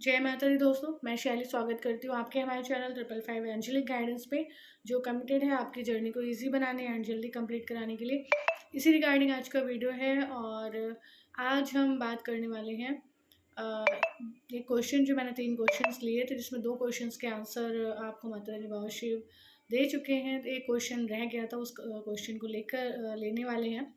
जय माता दी दोस्तों, मैं शैली स्वागत करती हूँ आपके हमारे चैनल 555 एंजेलिक गाइडेंस पे, जो कमिटेड है आपकी जर्नी को इजी बनाने एंड जल्दी कंप्लीट कराने के लिए। इसी रिगार्डिंग आज का वीडियो है और आज हम बात करने वाले हैं ये क्वेश्चन जो मैंने 3 क्वेश्चंस लिए थे, जिसमें 2 क्वेश्चंस के आंसर आपको माता रानी बाबा शिव दे चुके हैं। तो एक क्वेश्चन रह गया था, उस क्वेश्चन को लेकर लेने वाले हैं।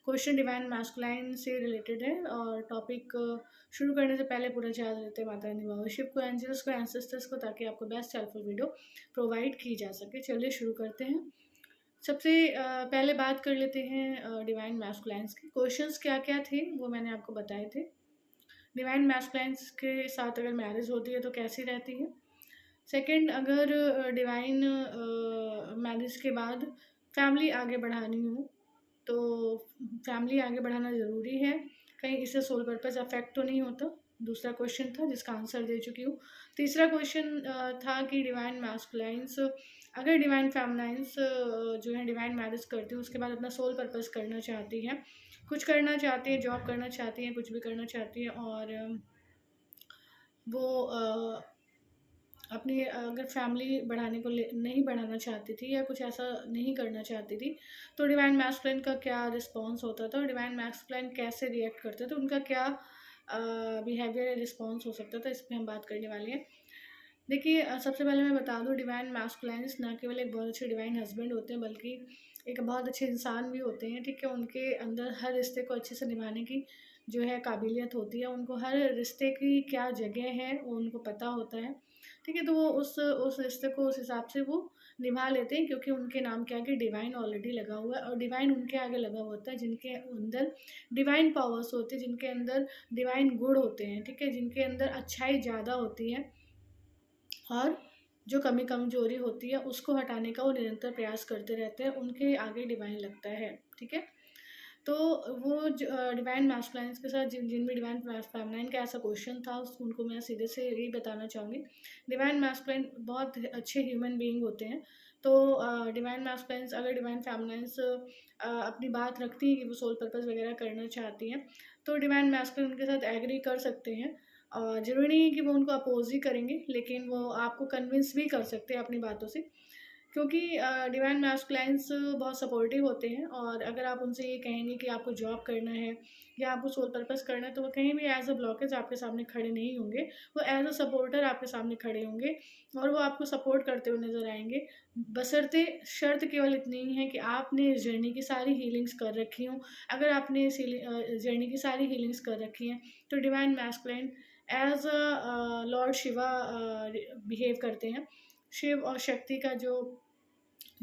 क्वेश्चन डिवाइन मैस्कुलाइन से रिलेटेड है और टॉपिक शुरू करने से पहले पूरा याद लेते हैं माता रानी बाबा शिव को, एंजल्स को, एंसेस्टर्स को, ताकि आपको बेस्ट हेल्पफुल वीडियो प्रोवाइड की जा सके। चलिए शुरू करते हैं। सबसे पहले बात कर लेते हैं डिवाइन मैस्कुलाइंस की। क्वेश्चंस क्या क्या थे वो मैंने आपको बताए थे। डिवाइन मैस्कुलाइंस के साथ अगर मैरिज होती है तो कैसी रहती है। सेकंड, अगर डिवाइन मैरिज के बाद फैमिली आगे बढ़ानी हो तो फैमिली आगे बढ़ाना ज़रूरी है, कहीं इससे सोल पर्पस अफेक्ट तो नहीं होता। दूसरा क्वेश्चन था जिसका आंसर दे चुकी हूँ। तीसरा क्वेश्चन था कि डिवाइन मैस्कुलाइंस अगर डिवाइन फेमिनाइंस जो है डिवाइन मैरिज करती है उसके बाद अपना सोल पर्पस करना चाहती हैं, कुछ करना चाहती है, जॉब करना चाहती हैं, कुछ भी करना चाहती है और वो अपनी अगर फैमिली बढ़ाने को नहीं बढ़ाना चाहती थी या कुछ ऐसा नहीं करना चाहती थी तो डिवाइन मैस्कुलाइन का क्या रिस्पॉन्स होता था, डिवाइन मैस्कुलाइन कैसे रिएक्ट करते थे, उनका क्या बिहेवियर या रिस्पॉन्स हो सकता था, इस पर हम बात करने वाले हैं। देखिए, सबसे पहले मैं बता दूं, डिवाइन मैस्कुलाइन्स ना केवल एक बहुत अच्छे डिवाइन हस्बैंड होते हैं बल्कि एक बहुत अच्छे इंसान भी होते हैं। ठीक है, उनके अंदर हर रिश्ते को अच्छे से निभाने की जो है काबिलियत होती है, उनको हर रिश्ते की क्या जगह है वो उनको पता होता है। ठीक है, तो वो उस रिश्ते को उस हिसाब से वो निभा लेते हैं, क्योंकि उनके नाम के आगे डिवाइन ऑलरेडी लगा हुआ है और डिवाइन उनके आगे लगा होता है जिनके अंदर डिवाइन पावर्स होते हैं, जिनके अंदर डिवाइन गुण होते हैं। ठीक है, जिनके अंदर अच्छाई ज़्यादा होती है और जो कमी कमजोरी होती है उसको हटाने का वो निरंतर प्रयास करते रहते हैं, उनके आगे डिवाइन लगता है। ठीक है, तो वो डिवाइन मैस्कुलाइन्स के साथ जिन भी डिवाइन फेमिनाइन का ऐसा क्वेश्चन था उनको मैं सीधे से यही बताना चाहूँगी। डिवाइन मैस्कुलाइन बहुत अच्छे ह्यूमन बीइंग होते हैं। तो डिवाइन मैस्कुलाइन्स अगर डिवाइन फेमिनाइन्स अपनी बात रखती हैं कि वो सोल पर्पस वगैरह करना चाहती हैं तो डिवाइन मैस्कुलाइन उनके साथ एग्री कर सकते हैं। और ज़रूरी नहीं है कि वो उनको अपोज ही करेंगे, लेकिन वो आपको कन्विंस भी कर सकते हैं अपनी बातों से, क्योंकि डिवाइन मैस्कुलाइन्स बहुत सपोर्टिव होते हैं। और अगर आप उनसे ये कहेंगे कि आपको जॉब करना है या आपको सोल पर्पस करना है तो वो कहीं भी एज अ ब्लॉकेज आपके सामने खड़े नहीं होंगे, वो एज अ सपोर्टर आपके सामने खड़े होंगे और वो आपको सपोर्ट करते हुए नज़र आएंगे। बशर्ते शर्त केवल इतनी ही है कि आपने इस जर्नी की सारी हीलिंग्स कर रखी हों। अगर आपने इस जर्नी की सारी हीलिंग्स कर रखी हैं तो divine masculine as a lord Shiva behave करते हैं। शिव और शक्ति का जो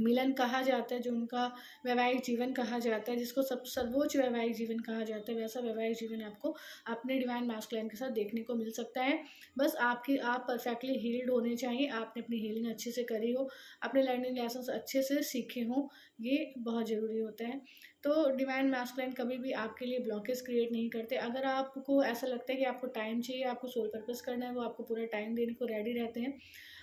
मिलन कहा जाता है, जो उनका वैवाहिक जीवन कहा जाता है, जिसको सब सर्वोच्च वैवाहिक जीवन कहा जाता है, वैसा वैवाहिक जीवन आपको अपने डिवाइन मैस्कुलाइन के साथ देखने को मिल सकता है। बस आप परफेक्टली हील्ड होने चाहिए, आपने अपनी हीलिंग अच्छे से करी हो, अपने लर्निंग लेसन्स अच्छे से सीखे हों, ये बहुत ज़रूरी होता है। तो डिवाइन मैस्कुलाइन कभी भी आपके लिए ब्लॉकेज क्रिएट नहीं करते। अगर आपको ऐसा लगता है कि आपको टाइम चाहिए, आपको सोल पर्पस करना है, वो आपको पूरा टाइम देने को रेडी रहते हैं,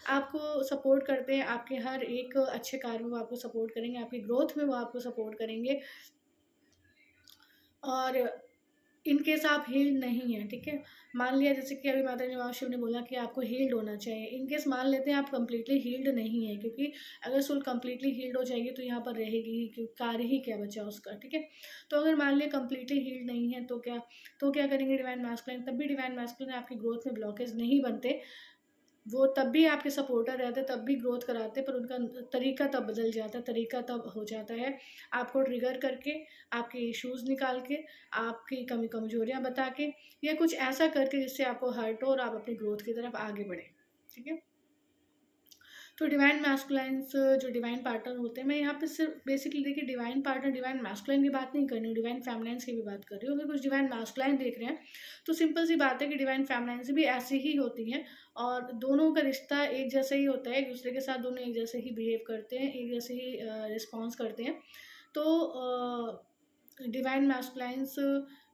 आपको सपोर्ट करते हैं, आपके हर एक अच्छे कार्य में वो आपको सपोर्ट करेंगे, आपकी ग्रोथ में वो आपको सपोर्ट करेंगे। और इन केस आप हील्ड नहीं हैं, ठीक है, मान लिया जैसे कि अभी माता रानी शिव ने बोला कि आपको हील्ड होना चाहिए, इन केस मान लेते हैं आप कंप्लीटली हील्ड नहीं है, क्योंकि अगर सोल कंप्लीटली हील्ड हो जाएगी तो यहाँ पर रहेगी ही कार्य ही क्या बचा उसका। ठीक है, तो अगर मान लिया कंप्लीटली हील्ड नहीं है तो क्या करेंगे डिवाइन मैस्कुलाइन, तब भी डिवाइन मैस्कुलाइन आपकी ग्रोथ में ब्लॉकेज नहीं बनते, वो तब भी आपके सपोर्टर रहते, तब भी ग्रोथ कराते, पर उनका तरीका तब बदल जाता है, तरीका तब हो जाता है आपको ट्रिगर करके, आपके इश्यूज़ निकाल के, आपकी कमी कमजोरियाँ बता के, या कुछ ऐसा करके जिससे आपको हर्ट हो और आप अपनी ग्रोथ की तरफ आगे बढ़ें। ठीक है, तो डिवाइन मैस्कुलाइन्स जो डिवाइन पार्टनर होते हैं, मैं यहाँ पे सिर्फ बेसिकली देखिए डिवाइन पार्टनर डिवाइन मैस्कुलाइन की बात नहीं कर रही हूँ, डिवाइन फेमिनाइन्स की भी बात कर रही हूँ। अगर कुछ डिवाइन मैस्कुलाइन देख रहे हैं तो सिंपल सी बात है कि डिवाइन फेमिनाइन्स भी ऐसी ही होती हैं और दोनों का रिश्ता एक जैसा ही होता है, एक दूसरे के साथ दोनों एक जैसे ही बिहेव करते हैं, एक जैसे ही रिस्पॉन्स करते हैं। तो डिवाइन मैस्कुलाइंस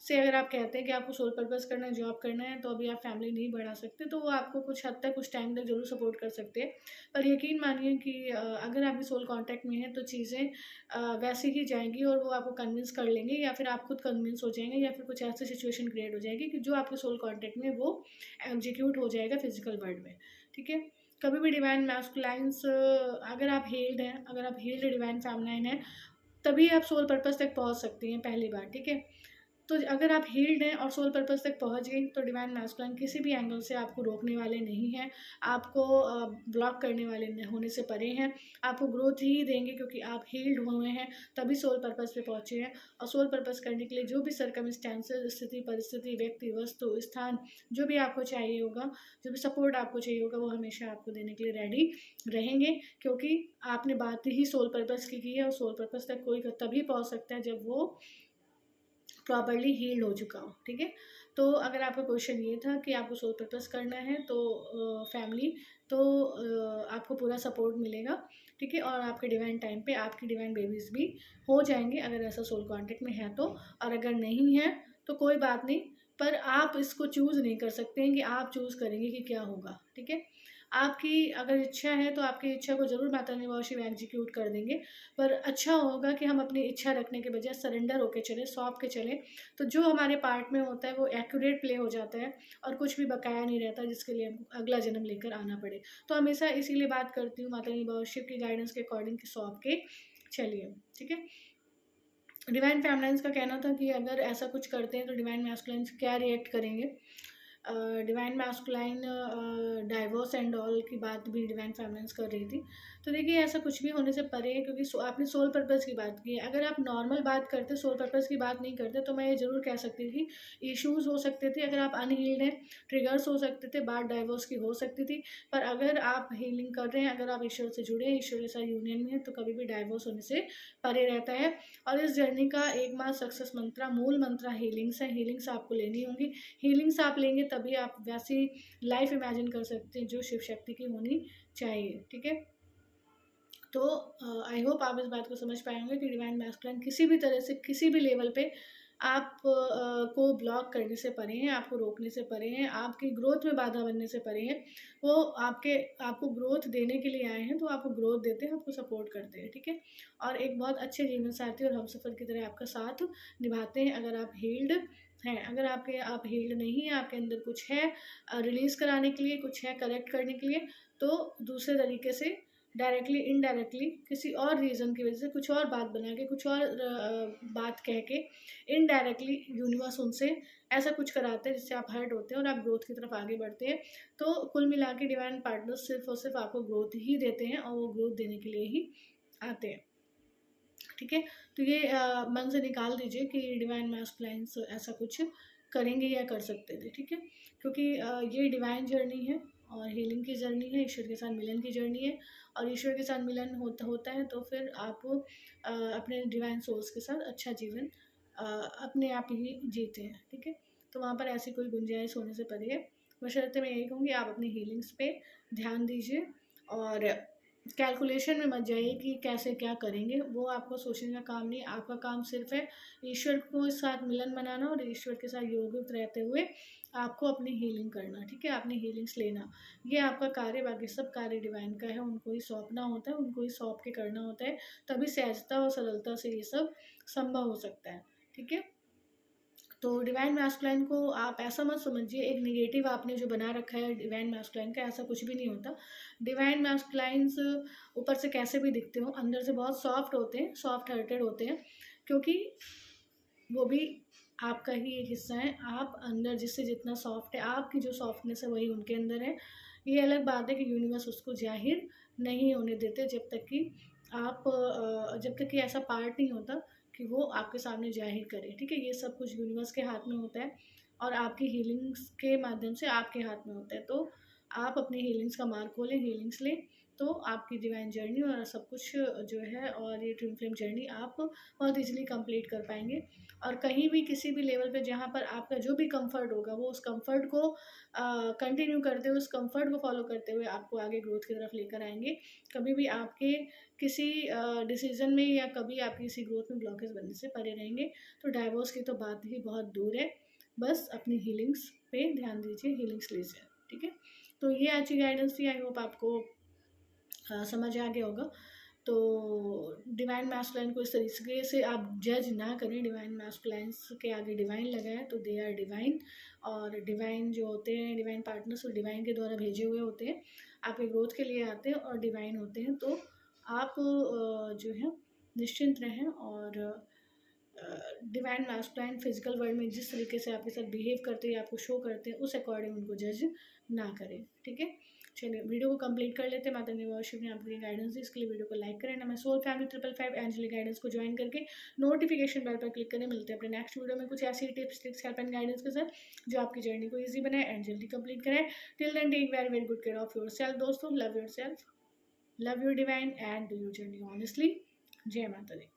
से अगर आप कहते हैं कि आपको सोल पर्पस करना है, जॉब करना है, तो अभी आप फैमिली नहीं बढ़ा सकते, तो वो आपको कुछ हद तक, कुछ टाइम तक ज़रूर सपोर्ट कर सकते हैं। पर यकीन मानिए कि अगर आपकी सोल कांटेक्ट में है तो चीज़ें वैसे ही जाएँगी और वो आपको कन्विंस कर लेंगे, या फिर आप खुद कन्विंस हो जाएँगे, या फिर कुछ ऐसी सिचुएशन क्रिएट हो जाएगी कि जो आपके सोल कांटेक्ट में वो एग्जीक्यूट हो जाएगा फिजिकल वर्ल्ड में, ठीक है? कभी भी डिवाइन मैस्कुलाइंस, अगर आप हील्ड हैं, अगर आप हील्ड डिवाइन फेमिनाइन हैं, तभी आप सोल पर्पस तक पहुंच सकती हैं पहली बार, ठीक है? तो अगर आप हील्ड हैं और सोल पर्पस तक पहुंच गई, तो डिवाइन मैस्कुलाइन किसी भी एंगल से आपको रोकने वाले नहीं हैं, आपको ब्लॉक करने वाले होने से परे हैं, आपको ग्रोथ ही देंगे, क्योंकि आप हील्ड हुए हैं, तभी सोल पर्पस पे पहुंचे हैं। और सोल पर्पस करने के लिए जो भी सर्कमस्टेंसेस, स्थिति, परिस्थिति, व्यक्ति, वस्तु, स्थान, जो भी आपको चाहिए होगा, जो भी सपोर्ट आपको चाहिए होगा, वो हमेशा आपको देने के लिए रेडी रहेंगे, क्योंकि आपने बात ही सोल पर्पस की है। और सोल पर्पस तक कोई तभी पहुंच सकता है जब वो प्रॉपर्ली हील्ड हो चुका हो, ठीक है? तो अगर आपका क्वेश्चन ये था कि आपको सोल पर्पस करना है, तो फैमिली, तो आपको पूरा सपोर्ट मिलेगा, ठीक है? और आपके डिवाइन टाइम पे आपकी डिवाइन बेबीज़ भी हो जाएंगे, अगर ऐसा सोल कॉन्टेक्ट में है तो। और अगर नहीं है तो कोई बात नहीं, पर आप इसको चूज़ नहीं कर सकते हैं कि आप चूज़ करेंगे कि क्या होगा, ठीक है? आपकी अगर इच्छा है तो आपकी इच्छा को ज़रूर माता रानी बाबा शिव एग्जीक्यूट कर देंगे, पर अच्छा होगा कि हम अपनी इच्छा रखने के बजाय सरेंडर होके चलें, सौंप के चलें, तो जो हमारे पार्ट में होता है वो एक्यूरेट प्ले हो जाता है, और कुछ भी बकाया नहीं रहता जिसके लिए हमको अगला जन्म लेकर आना पड़े। तो हमेशा इसीलिए बात करती हूँ माता रानी बाबा शिव की गाइडेंस के अकॉर्डिंग कि सौंप के चलिए, ठीक है? डिवाइन फेमिनाइन्स का कहना था कि अगर ऐसा कुछ करते हैं तो डिवाइन मैस्कुलाइन्स क्या रिएक्ट करेंगे। Divine masculine divorce and all की बात भी डिवाइन फेमिनाइन्स कर रही थी। तो देखिए, ऐसा कुछ भी होने से परे है, क्योंकि आपने सोल पर्पस की बात की है। अगर आप नॉर्मल बात करते, सोल पर्पस की बात नहीं करते, तो मैं ये ज़रूर कह सकती थी इश्यूज़ हो सकते थे, अगर आप अनहील्ड हैं, ट्रिगर्स हो सकते थे, बात डाइवोर्स की हो सकती थी। पर अगर आप हीलिंग कर रहे हैं, अगर आप ईश्वर से जुड़े हैं, ईश्वर के साथ यूनियन में हैं, तो कभी भी डाइवोर्स होने से परे रहता है। और इस जर्नी का एकमात्र सक्सेस मंत्रा, मूल मंत्रा हीलिंग्स है। हीलिंग्स आपको लेनी होंगी, हीलिंग्स आप लेंगे तभी आप वैसी लाइफ इमेजिन कर सकते हैं जो शिव शक्ति की होनी चाहिए, ठीक है? तो आई होप आप इस बात को समझ पाए होंगे कि डिवाइन मैस्कुलाइन किसी भी तरह से, किसी भी लेवल पे आप को ब्लॉक करने से परे हैं, आपको रोकने से परे हैं, आपकी ग्रोथ में बाधा बनने से परे हैं। वो आपको ग्रोथ देने के लिए आए हैं, तो आपको ग्रोथ देते हैं, आपको सपोर्ट करते हैं, ठीक है? और एक बहुत अच्छे जीवन साथी और हमसफ़र की तरह आपका साथ निभाते हैं, अगर आप हील्ड हैं। अगर आप हील्ड नहीं हैं, आपके अंदर कुछ है रिलीज़ कराने के लिए, कुछ है करेक्ट करने के लिए, तो दूसरे तरीके से डायरेक्टली, इनडायरेक्टली, किसी और रीज़न की वजह से, कुछ और बात बना के, कुछ और बात कह के, इनडायरेक्टली यूनिवर्स उनसे ऐसा कुछ कराते हैं जिससे आप हर्ट होते हैं और आप ग्रोथ की तरफ आगे बढ़ते हैं। तो कुल मिला के डिवाइन पार्टनर्स सिर्फ और सिर्फ आपको ग्रोथ ही देते हैं, और वो ग्रोथ देने के लिए ही आते हैं, ठीक है? तो ये मन से निकाल दीजिए कि डिवाइन मैस्कुलाइन्स ऐसा कुछ करेंगे या कर सकते थे, ठीक है? क्योंकि ये डिवाइन जर्नी है और हीलिंग की जर्नी है, ईश्वर के साथ मिलन की जर्नी है। और ईश्वर के साथ मिलन होता है तो फिर आप अपने डिवाइन सोर्स के साथ अच्छा जीवन अपने आप ही जीते हैं, ठीक है? तो वहाँ पर ऐसी कोई गुंजाइश होने से परे है। बशर्ते मैं यही कहूँगी, आप अपनी हीलिंग्स पे ध्यान दीजिए, और कैलकुलेशन में मत जाइए कि कैसे क्या करेंगे, वो आपको सोचने का काम नहीं। आपका काम सिर्फ है ईश्वर को साथ मिलन बनाना, और ईश्वर के साथ योगित रहते हुए आपको अपनी हीलिंग करना, ठीक है? अपनी हीलिंग्स लेना, ये आपका कार्य। बाकी सब कार्य डिवाइन का है, उनको ही सौंपना होता है, उनको ही सौंप के करना होता है, तभी सहजता और सरलता से ये सब संभव हो सकता है, ठीक है? तो डिवाइन मैस्कुलाइन को आप ऐसा मत समझिए, एक नेगेटिव आपने जो बना रखा है डिवाइन मैस्कुलाइन का, ऐसा कुछ भी नहीं होता। डिवाइन मैस्कुलाइन्स ऊपर से कैसे भी दिखते हो, अंदर से बहुत सॉफ्ट होते हैं, सॉफ्ट हार्टेड होते हैं, क्योंकि वो भी आपका ही एक हिस्सा है। आप अंदर जिससे जितना सॉफ्ट है, आपकी जो सॉफ्टनेस है वही उनके अंदर है। ये अलग बात है कि यूनिवर्स उसको जाहिर नहीं होने देते जब तक कि ऐसा पार्ट नहीं होता कि वो आपके सामने जाहिर करे, ठीक है? ये सब कुछ यूनिवर्स के हाथ में होता है, और आपकी हीलिंग्स के माध्यम से आपके हाथ में होता है। तो आप अपनी हीलिंग्स का मार्ग खोलें, हीलिंग्स लें, तो आपकी डिवाइन जर्नी और सब कुछ जो है और ये ट्विन फ्लेम जर्नी आप बहुत ईजिली कंप्लीट कर पाएंगे। और कहीं भी किसी भी लेवल पे जहाँ पर आपका जो भी कंफर्ट होगा वो उस कंफर्ट को कंटिन्यू करते हुए, उस कंफर्ट को फॉलो करते हुए आपको आगे ग्रोथ की तरफ लेकर आएंगे। कभी भी आपके किसी डिसीजन में या कभी आपकी किसी ग्रोथ में ब्लॉकेज बनने से परे रहेंगे। तो डाइवोर्स की तो बात ही बहुत दूर है, बस अपनी हीलिंग्स पे ध्यान दीजिए, हीलिंग्स लीजिए, ठीक है। तो ये आज की गाइडेंस थी, आई होप आपको समझ आ गया होगा। तो डिवाइन मैस्कुलाइन को इस तरीके से आप जज ना करें, डिवाइन मैस्कुलाइंस के आगे डिवाइन लगा है तो दे आर डिवाइन। और डिवाइन जो होते हैं, डिवाइन पार्टनर्स, वो डिवाइन के द्वारा भेजे हुए होते हैं, आपके ग्रोथ के लिए आते हैं और डिवाइन होते हैं। तो आप जो है निश्चिंत रहें और डिवाइन मैस्कुलाइन फिजिकल वर्ल्ड में जिस तरीके से आपके साथ बिहेव करते हैं, आपको शो करते हैं, उस अकॉर्डिंग उनको जज ना करें, ठीक है। चलिए वीडियो को कंप्लीट कर लेते हैं। माता ने वर्शिप ने आपको गाइडेंस दी, इसके लिए वीडियो को लाइक करें ना। मैं सोल फैमिली 555 एंजलिक गाइडेंस को ज्वाइन करके नोटिफिकेशन बेल पर क्लिक करें। मिलते हैं अपने नेक्स्ट वीडियो में कुछ ऐसी tips tricks help and guidance के साथ जो आपकी जर्नी को ईजी बनाए एंड जल्दी कंप्लीट करें। Till then take very very good care of yourself दोस्तों। Love yourself, love your divine and do your journey honestly. जय माता दी।